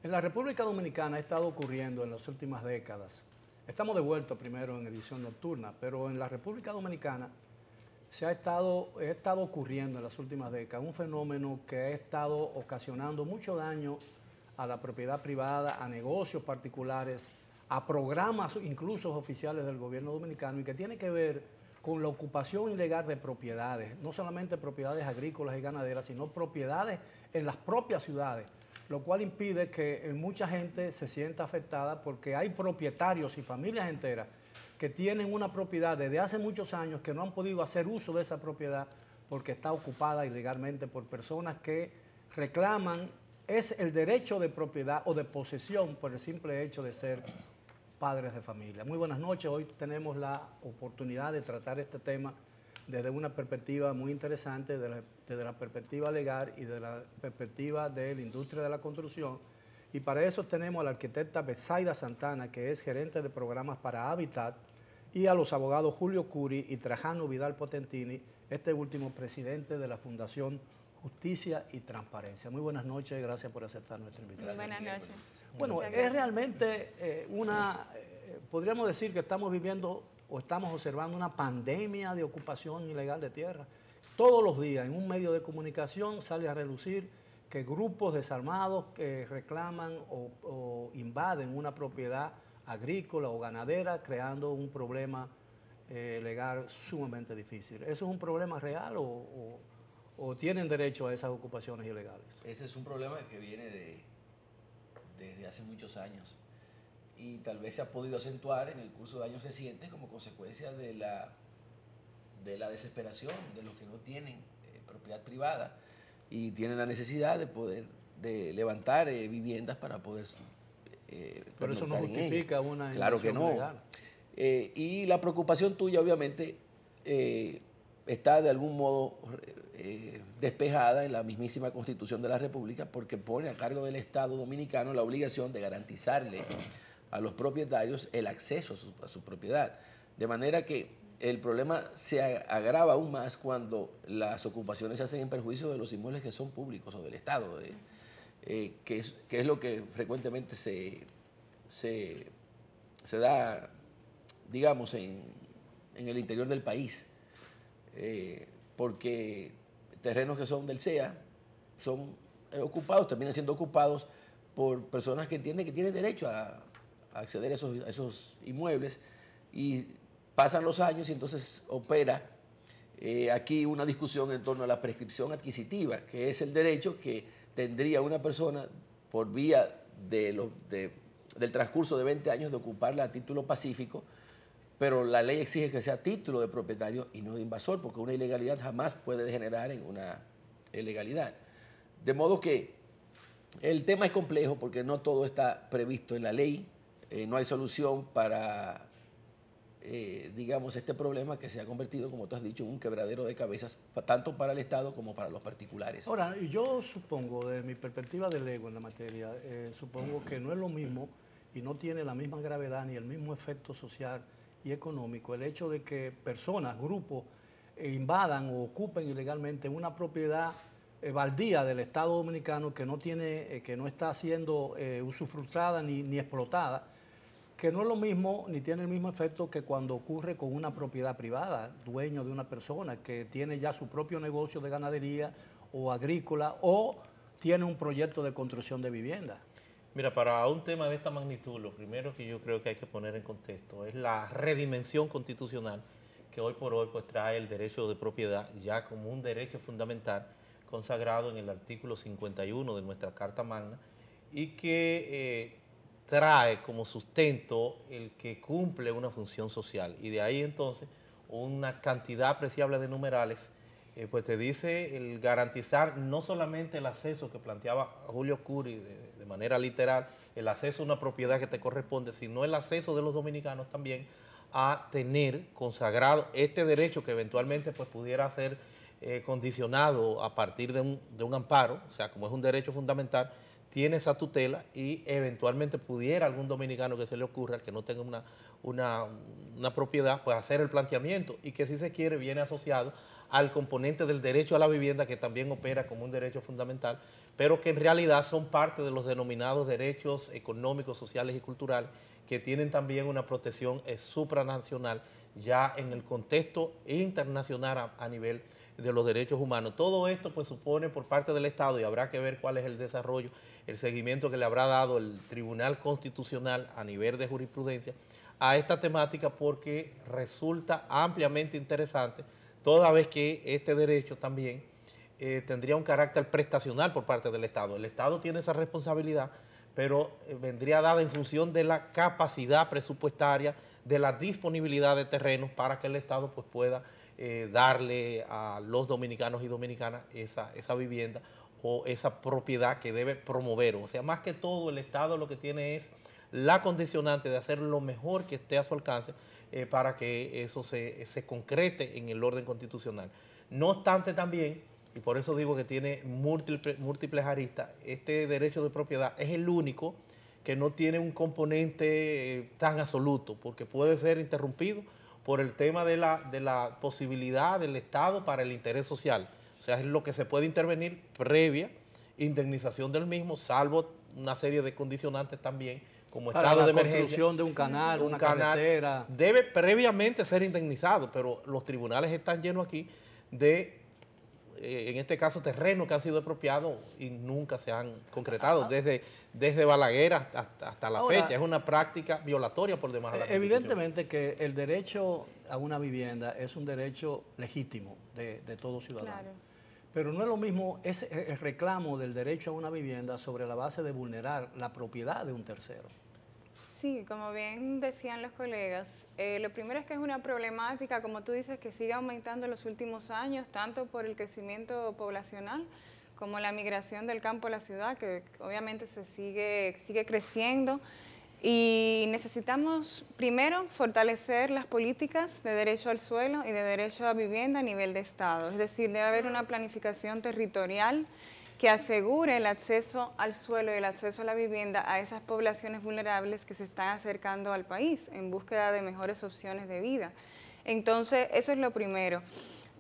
En la República Dominicana ha estado ocurriendo en las últimas décadas. Estamos de vuelta primero en edición nocturna, pero en la República Dominicana ha estado ocurriendo en las últimas décadas un fenómeno que ha estado ocasionando mucho daño a la propiedad privada, a negocios particulares, a programas incluso oficiales del gobierno dominicano, y que tiene que ver con la ocupación ilegal de propiedades, no solamente propiedades agrícolas y ganaderas, sino propiedades en las propias ciudades, lo cual impide que mucha gente se sienta afectada porque hay propietarios y familias enteras que tienen una propiedad desde hace muchos años que no han podido hacer uso de esa propiedad porque está ocupada ilegalmente por personas que reclaman es el derecho de propiedad o de posesión por el simple hecho de ser padres de familia. Muy buenas noches, hoy tenemos la oportunidad de tratar este tema desde una perspectiva muy interesante, desde la perspectiva legal y de la perspectiva de la industria de la construcción. Y para eso tenemos a la arquitecta Betsaida Santana, que es gerente de programas para Habitat, y a los abogados Julio Curi y Trajano Vidal Potentini, este último presidente de la Fundación Justicia y Transparencia. Muy buenas noches, gracias por aceptar nuestra invitación. Muy buenas noches. Bueno, es realmente podríamos decir que estamos viviendo o estamos observando una pandemia de ocupación ilegal de tierra. Todos los días en un medio de comunicación sale a relucir que grupos desarmados que reclaman o invaden una propiedad agrícola o ganadera, creando un problema legal sumamente difícil. ¿Eso es un problema real o tienen derecho a esas ocupaciones ilegales? Ese es un problema que viene desde hace muchos años y tal vez se ha podido acentuar en el curso de años recientes como consecuencia de la desesperación de los que no tienen propiedad privada y tienen la necesidad de levantar viviendas para poder pero eso no justifica una claro que no legal. Y la preocupación tuya obviamente está de algún modo despejada en la mismísima Constitución de la República, porque pone a cargo del Estado dominicano la obligación de garantizarle a los propietarios el acceso a su propiedad. De manera que el problema se agrava aún más cuando las ocupaciones se hacen en perjuicio de los inmuebles que son públicos o del Estado, que es lo que frecuentemente se da, digamos, en el interior del país. Porque terrenos que son del CEA son ocupados, terminan siendo ocupados por personas que entienden que tienen derecho a acceder a esos inmuebles, y pasan los años y entonces opera aquí una discusión en torno a la prescripción adquisitiva, que es el derecho que tendría una persona por vía del transcurso de 20 años de ocuparla a título pacífico, pero la ley exige que sea título de propietario y no de invasor, porque una ilegalidad jamás puede degenerar en una ilegalidad. De modo que el tema es complejo porque no todo está previsto en la ley, no hay solución para, digamos, este problema que se ha convertido, como tú has dicho, en un quebradero de cabezas, tanto para el Estado como para los particulares. Ahora, yo supongo, desde mi perspectiva de lego en la materia, supongo que no es lo mismo y no tiene la misma gravedad ni el mismo efecto social y económico el hecho de que personas, grupos, invadan o ocupen ilegalmente una propiedad baldía del Estado Dominicano que no está siendo usufructada ni explotada, que no es lo mismo ni tiene el mismo efecto que cuando ocurre con una propiedad privada, dueño de una persona que tiene ya su propio negocio de ganadería o agrícola o tiene un proyecto de construcción de vivienda. Mira, para un tema de esta magnitud, lo primero que yo creo que hay que poner en contexto es la redimensión constitucional que hoy por hoy pues trae el derecho de propiedad ya como un derecho fundamental consagrado en el artículo 51 de nuestra Carta Magna y que trae como sustento el que cumple una función social. Y de ahí entonces una cantidad apreciable de numerales pues te dice el garantizar no solamente el acceso que planteaba Julio Curi de manera literal, el acceso a una propiedad que te corresponde, sino el acceso de los dominicanos también a tener consagrado este derecho que eventualmente pues pudiera ser condicionado a partir de un amparo, o sea, como es un derecho fundamental, tiene esa tutela y eventualmente pudiera algún dominicano que se le ocurra, que no tenga una propiedad, pues hacer el planteamiento y que si se quiere viene asociado al componente del derecho a la vivienda que también opera como un derecho fundamental, pero que en realidad son parte de los denominados derechos económicos, sociales y culturales que tienen también una protección supranacional ya en el contexto internacional a nivel de los derechos humanos. Todo esto pues supone por parte del Estado, y habrá que ver cuál es el desarrollo, el seguimiento que le habrá dado el Tribunal Constitucional a nivel de jurisprudencia a esta temática, porque resulta ampliamente interesante, toda vez que este derecho también tendría un carácter prestacional por parte del Estado. El Estado tiene esa responsabilidad, pero vendría dada en función de la capacidad presupuestaria, de la disponibilidad de terrenos para que el Estado pues, pueda darle a los dominicanos y dominicanas esa vivienda o esa propiedad que debe promover. O sea, más que todo el Estado lo que tiene es la condicionante de hacer lo mejor que esté a su alcance para que eso se concrete en el orden constitucional. No obstante también, y por eso digo que tiene múltiples aristas, este derecho de propiedad es el único que no tiene un componente tan absoluto, porque puede ser interrumpido por el tema de la posibilidad del Estado para el interés social. O sea, es lo que se puede intervenir previa indemnización del mismo, salvo una serie de condicionantes también, como para estado de la emergencia. construcción de un canal, una carretera. Debe previamente ser indemnizado, pero los tribunales están llenos aquí de, en este caso, terrenos que han sido expropiados y nunca se han concretado, desde Balaguer hasta la fecha. Es una práctica violatoria por demás de la Constitución. Evidentemente que el derecho a una vivienda es un derecho legítimo de todo ciudadano. Claro. Pero no es lo mismo el reclamo del derecho a una vivienda sobre la base de vulnerar la propiedad de un tercero. Sí, como bien decían los colegas, lo primero es que es una problemática, como tú dices, que sigue aumentando en los últimos años, tanto por el crecimiento poblacional como la migración del campo a la ciudad, que obviamente se sigue creciendo. Y necesitamos, primero, fortalecer las políticas de derecho al suelo y de derecho a vivienda a nivel de Estado. Es decir, debe haber una planificación territorial que asegure el acceso al suelo y el acceso a la vivienda a esas poblaciones vulnerables que se están acercando al país en búsqueda de mejores opciones de vida. Entonces, eso es lo primero.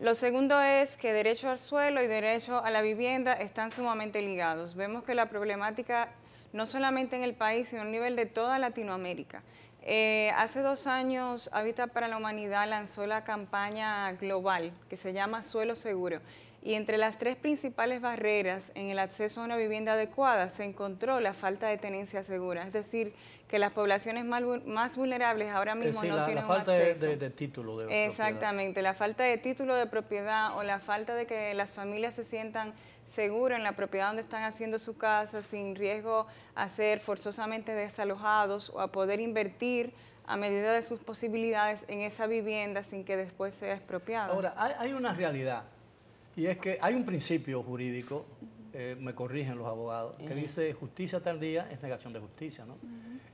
Lo segundo es que derecho al suelo y derecho a la vivienda están sumamente ligados. Vemos que la problemática no solamente en el país, sino a nivel de toda Latinoamérica. Hace 2 años, Hábitat para la Humanidad lanzó la campaña global que se llama Suelo Seguro. Y entre las 3 principales barreras en el acceso a una vivienda adecuada se encontró la falta de tenencia segura. Es decir, que las poblaciones más vulnerables ahora mismo no tienen la falta acceso. de título de propiedad. Exactamente, la falta de título de propiedad o la falta de que las familias se sientan seguros en la propiedad donde están haciendo su casa, sin riesgo a ser forzosamente desalojados o a poder invertir a medida de sus posibilidades en esa vivienda sin que después sea expropiada. Ahora, hay una realidad, y es que hay un principio jurídico, me corrigen los abogados, que dice justicia tardía es negación de justicia, ¿no?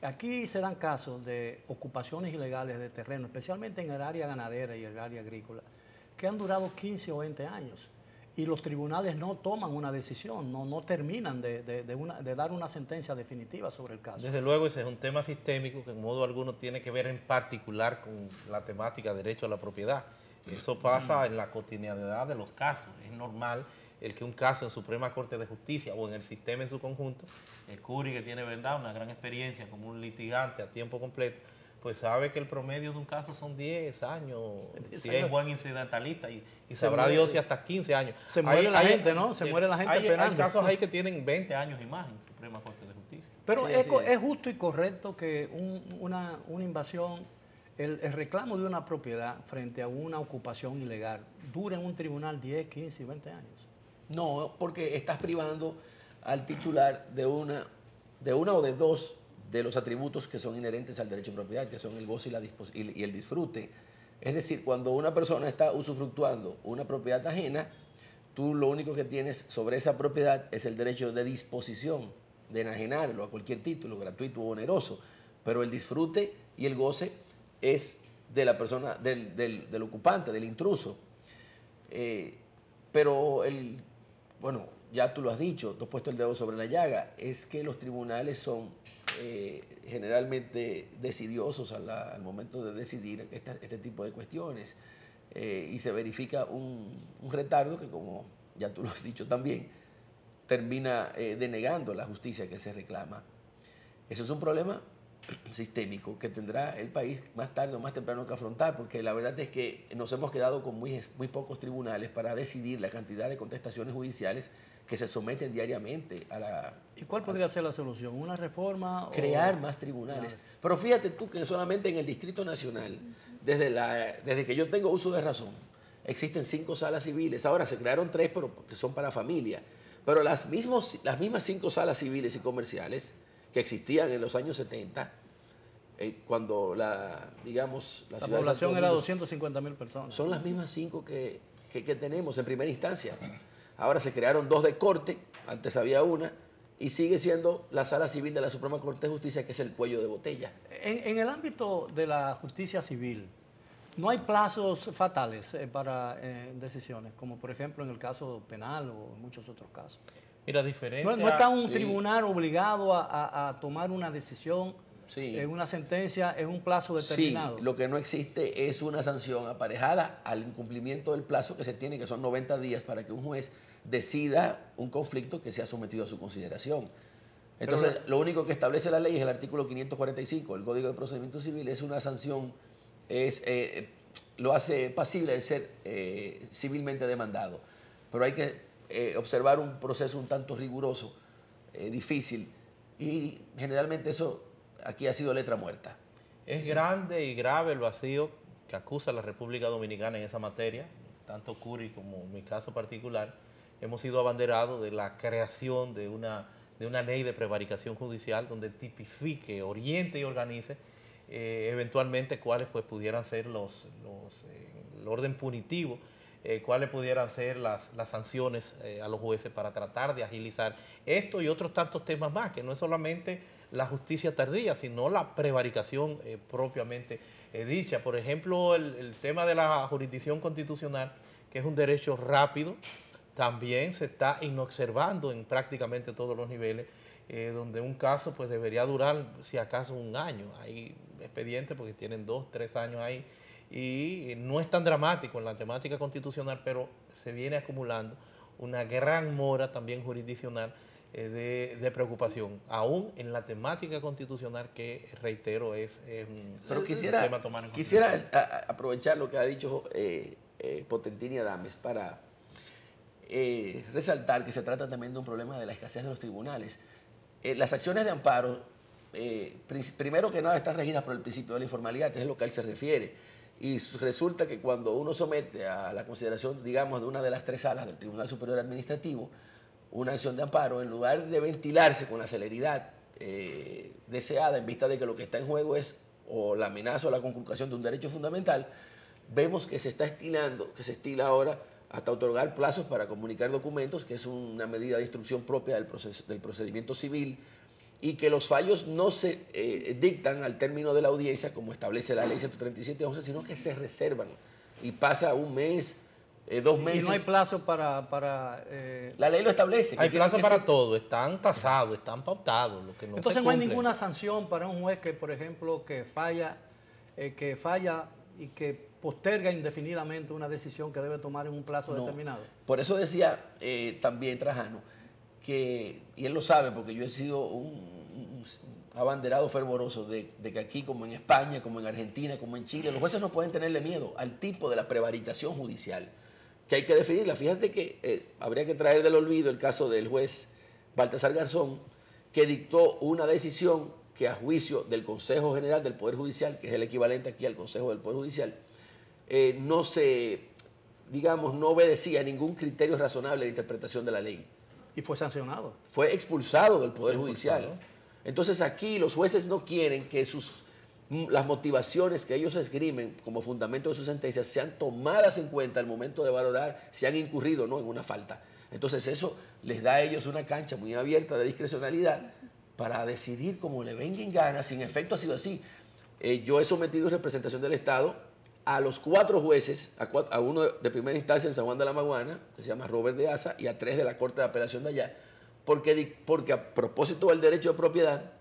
Aquí se dan casos de ocupaciones ilegales de terreno, especialmente en el área ganadera y el área agrícola, que han durado 15 o 20 años. Y los tribunales no toman una decisión, no terminan de dar una sentencia definitiva sobre el caso. Desde luego ese es un tema sistémico que en modo alguno tiene que ver en particular con la temática derecho a la propiedad. Eso pasa en la cotidianidad de los casos. Es normal el que un caso en Suprema Corte de Justicia o en el sistema en su conjunto, el Curi, que tiene verdad una gran experiencia como un litigante a tiempo completo, pues sabe que el promedio de un caso son 10 años, si es buen incidentalista, y sabrá Dios si hasta 15 años. Se muere la gente, ¿no? Se muere la gente esperando. Hay casos ahí que tienen 20 años y más en Suprema Corte de Justicia. Pero sí, es justo y correcto que una invasión, el reclamo de una propiedad frente a una ocupación ilegal dure en un tribunal 10, 15 y 20 años. No, porque estás privando al titular de una o de dos de los atributos que son inherentes al derecho de propiedad, que son el goce y el disfrute. Es decir, cuando una persona está usufructuando una propiedad ajena, tú lo único que tienes sobre esa propiedad es el derecho de disposición, de enajenarlo a cualquier título, gratuito o oneroso, pero el disfrute y el goce es de la persona, del ocupante, del intruso. Pero, ya tú lo has dicho, tú has puesto el dedo sobre la llaga, es que los tribunales son generalmente decidiosos al momento de decidir este tipo de cuestiones. Y se verifica un retardo que, como ya tú lo has dicho también, termina denegando la justicia que se reclama. Eso es un problema sistémico que tendrá el país más tarde o más temprano que afrontar, porque la verdad es que nos hemos quedado con muy pocos tribunales para decidir la cantidad de contestaciones judiciales que se someten diariamente a la... ¿Y cuál podría ser la solución? ¿Una reforma? Crear más tribunales. Pero fíjate tú que solamente en el Distrito Nacional, desde que yo tengo uso de razón, existen 5 salas civiles. Ahora se crearon 3, pero que son para familia. Pero las mismas 5 salas civiles y comerciales que existían en los años 70, cuando la población era 250.000 personas. Son las mismas 5 que tenemos en primera instancia. Ahora se crearon 2 de corte, antes había una, y sigue siendo la sala civil de la Suprema Corte de Justicia, que es el cuello de botella. En el ámbito de la justicia civil, ¿no hay plazos fatales para decisiones, como por ejemplo en el caso penal o en muchos otros casos? Mira, diferente. ¿No está un tribunal obligado a tomar una decisión en una sentencia en un plazo determinado? Sí, lo que no existe es una sanción aparejada al incumplimiento del plazo que se tiene, que son 90 días para que un juez decida un conflicto que sea sometido a su consideración. Entonces, lo único que establece la ley es el artículo 545 del Código de Procedimiento Civil, es una sanción, lo hace pasible de ser civilmente demandado. Pero hay que observar un proceso un tanto riguroso, difícil, y generalmente eso aquí ha sido letra muerta. Es grande y grave el vacío que acusa la República Dominicana en esa materia, tanto Curi como mi caso particular. Hemos sido abanderados de la creación de una ley de prevaricación judicial donde tipifique, oriente y organice eventualmente cuáles pues pudieran ser el orden punitivo, cuáles pudieran ser las sanciones a los jueces para tratar de agilizar esto y otros tantos temas más, que no es solamente la justicia tardía, sino la prevaricación propiamente dicha. Por ejemplo, el tema de la jurisdicción constitucional, que es un derecho rápido, también se está inobservando en prácticamente todos los niveles, donde un caso pues debería durar si acaso un año. Hay expedientes porque tienen 2, 3 años ahí, y no es tan dramático en la temática constitucional, pero se viene acumulando una gran mora también jurisdiccional de preocupación, aún en la temática constitucional que, reitero, es un tema a tomar en cuenta. Quisiera aprovechar lo que ha dicho Potentini Adames para resaltar que se trata también de un problema de la escasez de los tribunales. Las acciones de amparo, primero que nada, están regidas por el principio de la informalidad, es lo que a él se refiere. Y resulta que cuando uno somete a la consideración, digamos, de una de las 3 salas del Tribunal Superior Administrativo una acción de amparo, en lugar de ventilarse con la celeridad deseada en vista de que lo que está en juego es o la amenaza o la conculcación de un derecho fundamental, vemos que se estila ahora hasta otorgar plazos para comunicar documentos, que es una medida de instrucción propia del procedimiento civil, y que los fallos no se dictan al término de la audiencia, como establece la ley 137.11, sino que se reservan y pasa un mes, 2 meses. Y no hay plazo para la ley lo establece. Hay plazo para todo, están tasados, están pautados. Lo que no entonces no hay ninguna sanción para un juez que, por ejemplo, que falla y que posterga indefinidamente una decisión que debe tomar en un plazo determinado. Por eso decía también Trajano, y él lo sabe porque yo he sido un abanderado fervoroso de que aquí, como en España, como en Argentina, como en Chile, los jueces no pueden tenerle miedo al tipo de la prevaricación judicial, que hay que definirla. Fíjate que habría que traer del olvido el caso del juez Baltasar Garzón, que dictó una decisión que, a juicio del Consejo General del Poder Judicial, que es el equivalente aquí al Consejo del Poder Judicial, no obedecía a ningún criterio razonable de interpretación de la ley. Y fue sancionado. Fue expulsado del Poder Judicial. Entonces aquí los jueces no quieren que las motivaciones que ellos esgrimen como fundamento de sus sentencias sean tomadas en cuenta al momento de valorar si han incurrido o no en una falta. Entonces eso les da a ellos una cancha muy abierta de discrecionalidad para decidir como le venga en gana. Si en efecto ha sido así, yo he sometido en representación del Estado a los 4 jueces, a uno de primera instancia en San Juan de la Maguana, que se llama Robert de Asa, y a 3 de la Corte de Apelación de allá, porque a propósito del derecho de propiedad,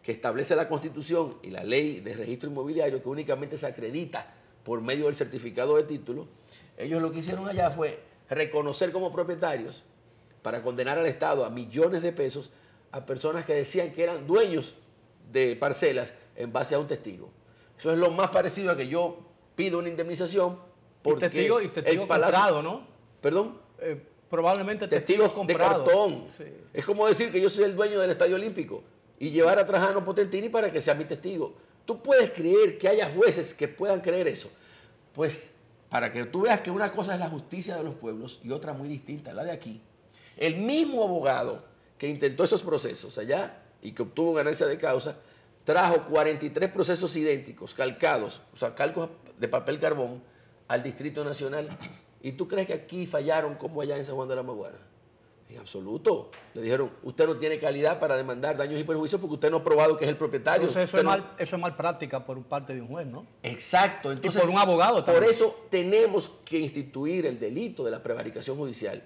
que establece la Constitución y la Ley de Registro Inmobiliario, que únicamente se acredita por medio del certificado de título, ellos lo que hicieron allá fue reconocer como propietarios para condenar al Estado a millones de pesos a personas que decían que eran dueños de parcelas en base a un testigo. Eso es lo más parecido a que yo pido una indemnización porque y testigo el Palacio... comprado, ¿no? ¿Perdón? Probablemente testigos comprado. de cartón. Sí. Es como decir que yo soy el dueño del Estadio Olímpico y llevar a Trajano Potentini para que sea mi testigo. ¿Tú puedes creer que haya jueces que puedan creer eso? Pues para que tú veas que una cosa es la justicia de los pueblos y otra muy distinta, la de aquí. El mismo abogado que intentó esos procesos allá y que obtuvo ganancia de causa, trajo 43 procesos idénticos, calcados, o sea, calcos de papel carbón, al Distrito Nacional. ¿Y tú crees que aquí fallaron como allá en San Juan de la Maguana? En absoluto. Le dijeron, usted no tiene calidad para demandar daños y perjuicios porque usted no ha probado que es el propietario. Entonces eso es mal práctica por parte de un juez, ¿no? Exacto. Entonces, y por un abogado también. Por eso tenemos que instituir el delito de la prevaricación judicial,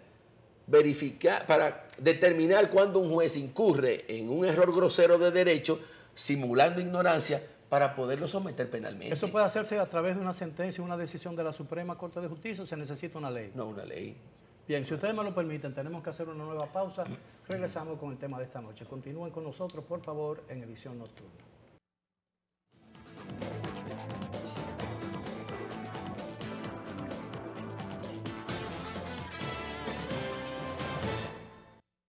verificar, para determinar cuándo un juez incurre en un error grosero de derecho, simulando ignorancia, para poderlo someter penalmente. ¿Eso puede hacerse a través de una sentencia, una decisión de la Suprema Corte de Justicia o se necesita una ley? No, una ley. Bien, si ustedes me lo permiten, tenemos que hacer una nueva pausa. Regresamos con el tema de esta noche. Continúen con nosotros, por favor, en Edición Nocturna.